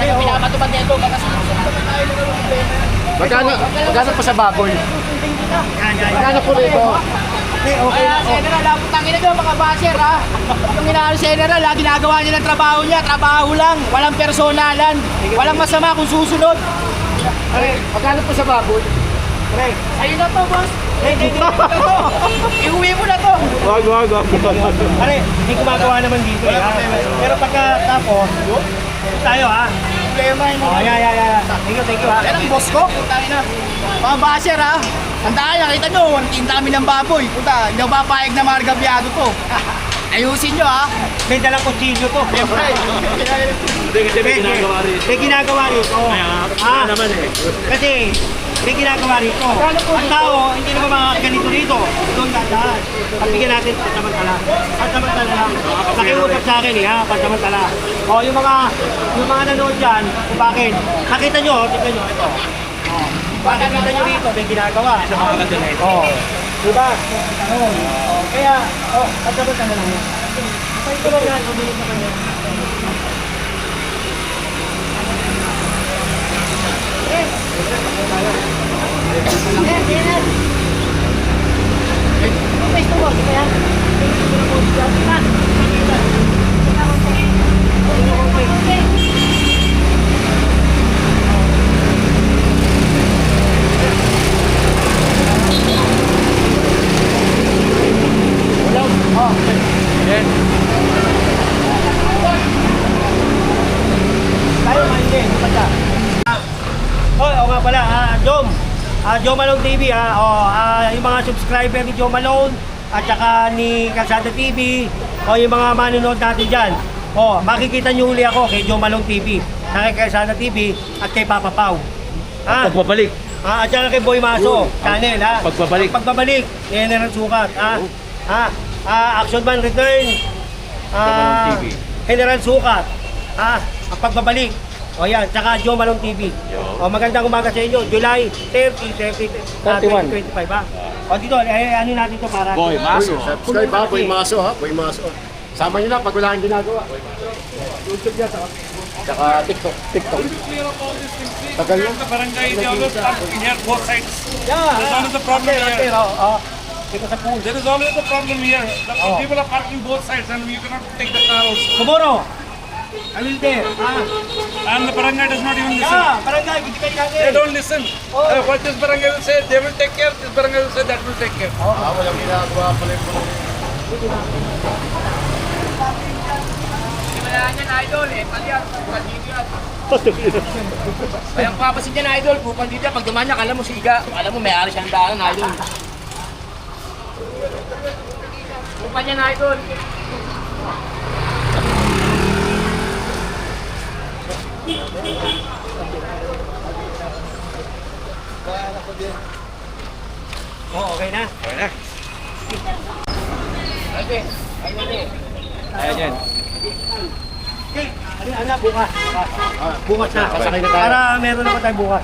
Talagang pinapatupad niya ito. Baka sinusunod naman tayo ng problema yan. Magkano pa sa baboy? Magkano po rito? Kaya General, putang ina nyo mga basher ha. Yung inaano General ha, ginagawa niya ng trabaho lang. Walang personalan. Walang masama kung susunod. Magkano po sa baboy? Ayun na to, boss. Iuwi mo na to. Wag. Pare, may gumagawa naman dito eh. Pero pagkatapos, tayo ha. Problema yun. Oh, yeah. Thank you ha. Yan ang boss ko. Putang ina. Mga basher ha. Tandaan, nakita nyo, ang dami ng baboy. Puta, hindi ako papayag na margabyado to. Ayusin nyo ha. May dalang kutsilyo to. May ginagawa rito. naman eh. Kasi may ginagawa rito. Ang tao, hindi naman mga ganito rito. Doon dadaan. Pagpigyan natin, pansamantala. Pansamantala lang. Nakiusap sa akin eh, ha? Pansamantala. O, yung mga nanood dyan, kung bakit. Nakita nyo, tignan nyo, ito. O, bakit nakita nyo rito, may ginagawa. O, diba? Kaya, pansamantala lang yan. Kaya ito lang yan, mabilis sa kanya. Oo nga pala, Joe Malone TV yung mga subscriber ni Joe Malone at saka ni Kalsada TV yung mga manonood natin dyan. Makikita nyo uli ako kay Joe Malone TV, kay Kalsada TV at kay Papa Pau. Pagbabalik. At saka kay Boy Maso, channel Pagbabalik, General Sukat. Action Man Return, General Sukat. Ang pagbabalik. Yan, tsaka Joe Malone TV. Magandang umaga sa inyo. July 30, 2025 ha. Dito, ano natin ito para? Boy Maso. Subscribe ha, Boy Maso ha, Boy Maso. Sama nyo lang pag wala kang ginagawa. YouTube niya, saka TikTok. Tagal yun. The barangay, they always parking here, both sides. Yeah. There's always a problem here. Dito sa pool. There is always a problem here. The people are parking both sides and you cannot take the car also. Tomorrow, I will there. And the barangay does not even listen. Barangay, bigyan natin. They don't listen. What this barangay will say, they will take care. This barangay will say, that will take care. Walang ginagawa pala yung mga. Wala niyan idol eh. Palyan, bukal dito yan. Kaya ang papasin niyan idol, bukal dito yan. Pag dumaan niya, kala mo siga. Alam mo, may ari siyang daan idol. Bukal niyan idol. Okay na? Okay, ayun eh. Ayan. Okay, ano bukas? Bukas na. Sasakay na tayo. Para meron naman tayo bukas.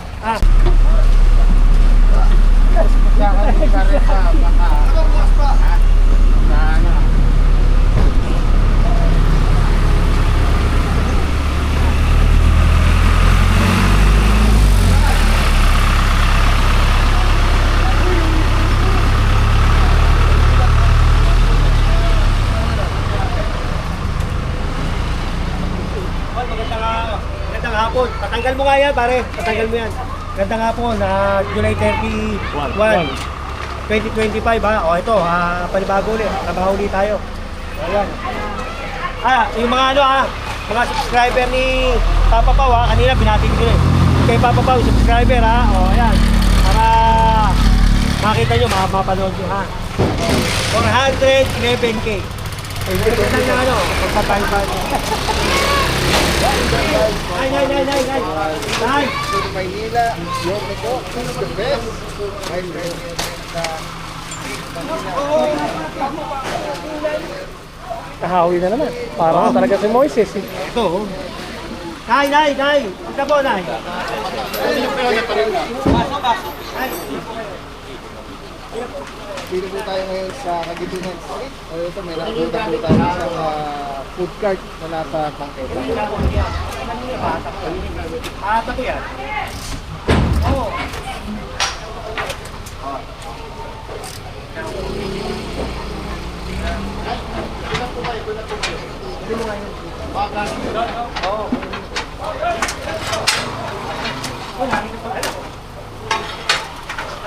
Magandang hapon. Patanggal mo nga yan, pare. Patanggal mo yan. Magandang hapon. July 31, 2025 ha. Ito, panibago ulit. Trabaho ulit tayo. Ayan. Yung mga mga subscriber ni Papa Pau kanina binating ko eh. Kay Papa Pau, subscriber ha. Ayan. Para makita nyo, mapanood nyo ha. 411K. Hindi ko na magpapaypan. Ay! Maynila, yung ito, the best. My friend, Kahawi na naman. Parang talaga si Moises. Ito. Nay! Punta po, Nay. Dito po tayo ngayon sa Kagitinan Street. Ito may nakikita po tayo sa food cart na nasa bangketa. Ata ko yan. Oo.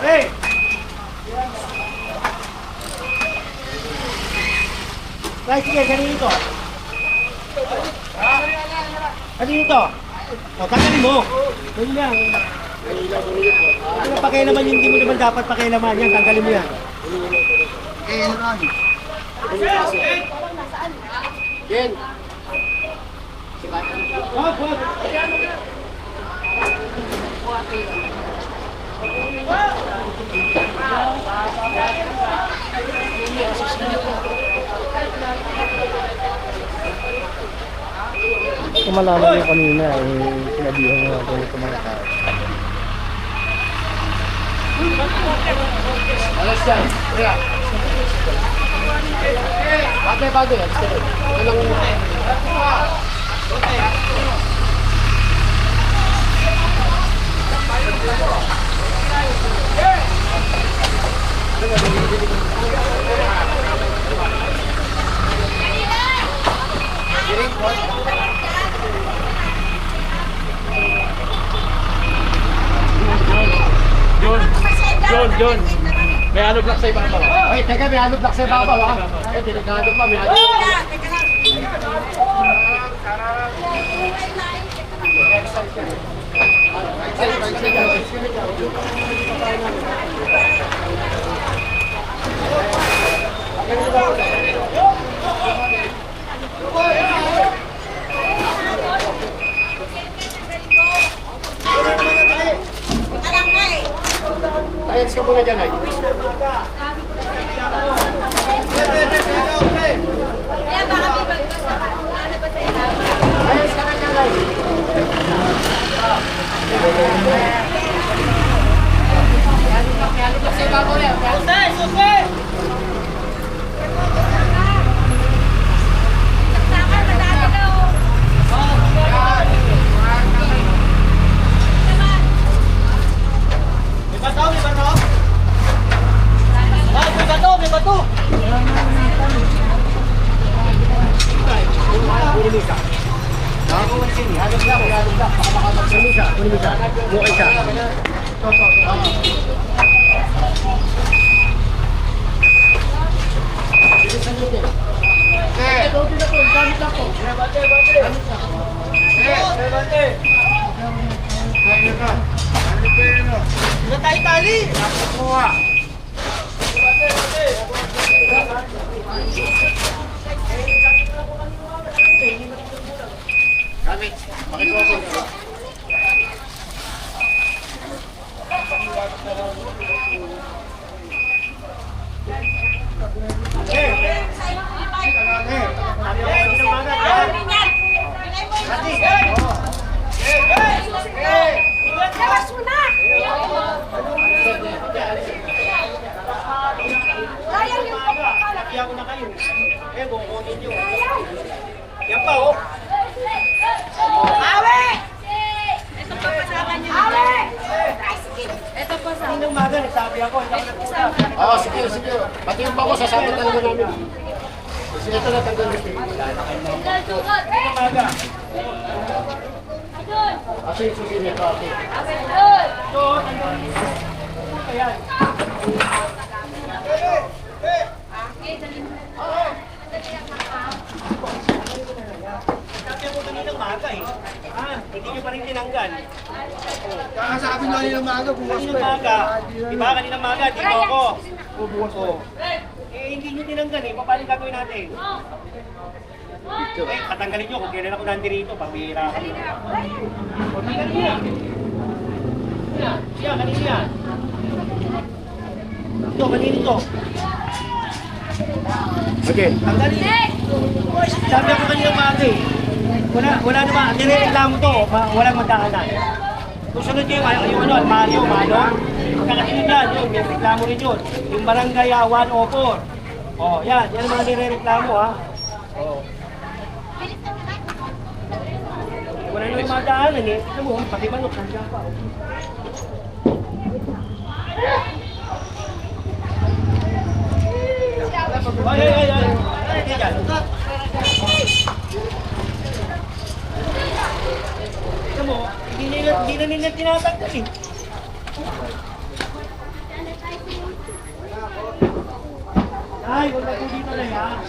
Hey! Guys, sige, ganito ito. Ganito ito. O, tanggalin mo. Ganyan lang. Ano pakialaman yun, hindi mo naman dapat pakialaman yan. Tanggalin mo yan. Jen, Wag, wag. Kung malaman nyo kanina, sinabihan nyo ako nito mga tao. alas yan. Kaya. Bagay, alas yan. Ito lang muna. John. May ano block sa ibabaw. Ay, teka, may ano block sa ibabaw, ha? Eh, delikado pa, may ano. Ayos ka muna dyan, ay. Ayos ka na dyan, ay. Kaya ko na kayo. Eh, bukunin nyo. Yan pa, oh. Hindi umaga, nagsabi ako. Hindi ako nagpunta. Oo, sige. Pati yung bako, sasama talaga namin. Kasi ito na tanggal nito. Hindi umaga. Kasi yung susi nito, ate. Ito, tanggal nito. Ayan. Sabi ako kaninang maga eh. Hindi nyo pa rin tinanggal. Kakasabi na nila maaga, bukas Kaninang maga. Diba kaninang maga, dito ako. Bubukas ko. Eh, hindi nyo tinanggal eh. Paano gagawin natin? Eh, katanggalin nyo kung kailan ako nandirito. Pabira ka. O, tanggalin nyo yan. Siya, kanina yan. Ito, kanina ito. Okay. Tanggalin. Sabi ako kanina maga eh. Wala naman, nirereklamo to, walang magkakanan. Kung sunod nyo yung ano, Mario, Kakasunod yan, yun, may reklamo rin yun. Yung barangay 104. Oh, yan ang mga nire-reklamo ha. Oh. Wala nang madaanan eh. Alam mo, pati manok, nandiyan pa. Ay. Alam mo, hindi na nila tinatanggol eh. Ay, huwag na po dito na yan.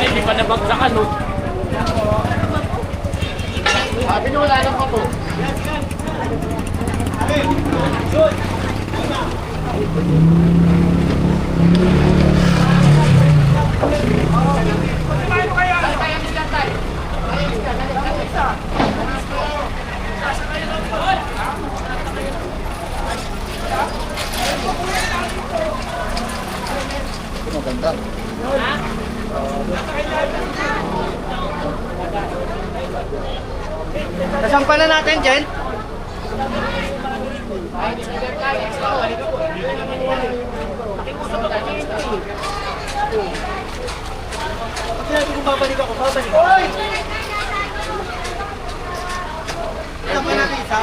Hindi pa nabagsakan, no? Sabi niyo wala nang pato. Maganda. Nasampa na natin, Jen. Pag sinabi kong babalik ako, babalik. Hoy! Nasampa natin isa.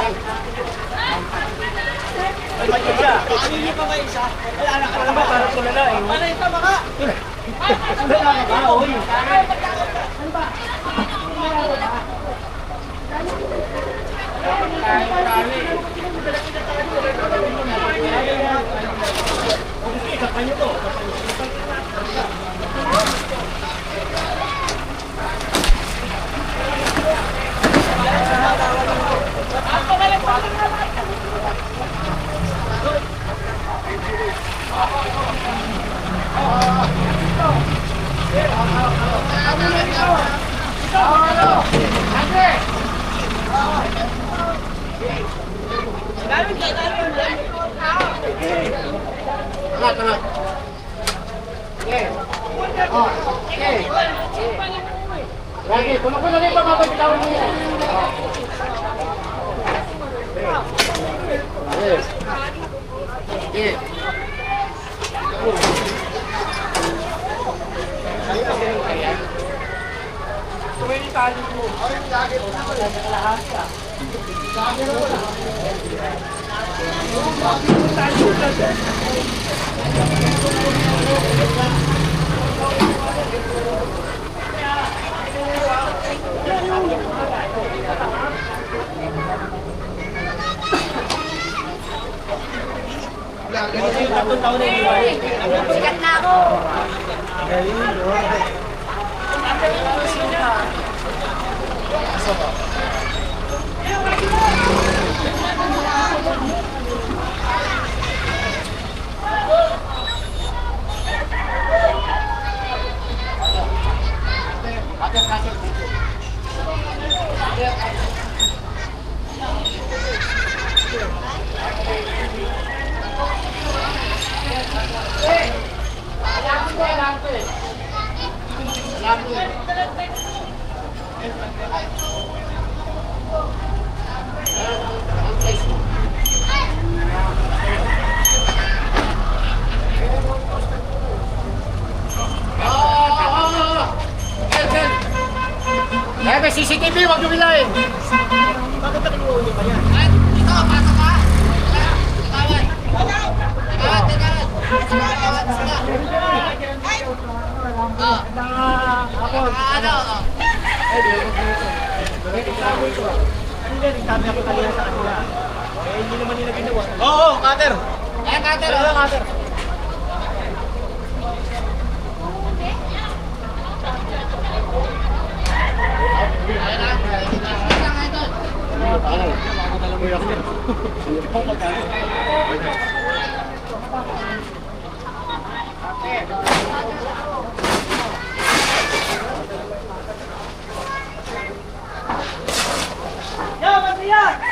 Ay, may isa. Hindi pa may isa. Alam ba, parang tulala eh. Para isa baka. Tulala ka ba? Hoy. Ano ba? Tanga. Okay. Oh, okay. Lagi, kung ako na rin pa mapagitawan mo yan. Yes. Okay. Sikat na ako. Kaya may CCTV, huwag nyo bilahin. Bakit na kinuuli pa yan? Ito, pasok ka. Tawad. Tawad. Ano? Hindi, nagsabi ako kanina sa kanila. Eh, hindi naman nila ginawa. Oo, cutter! Ayan, cutter. Cutter. Yo, Maria!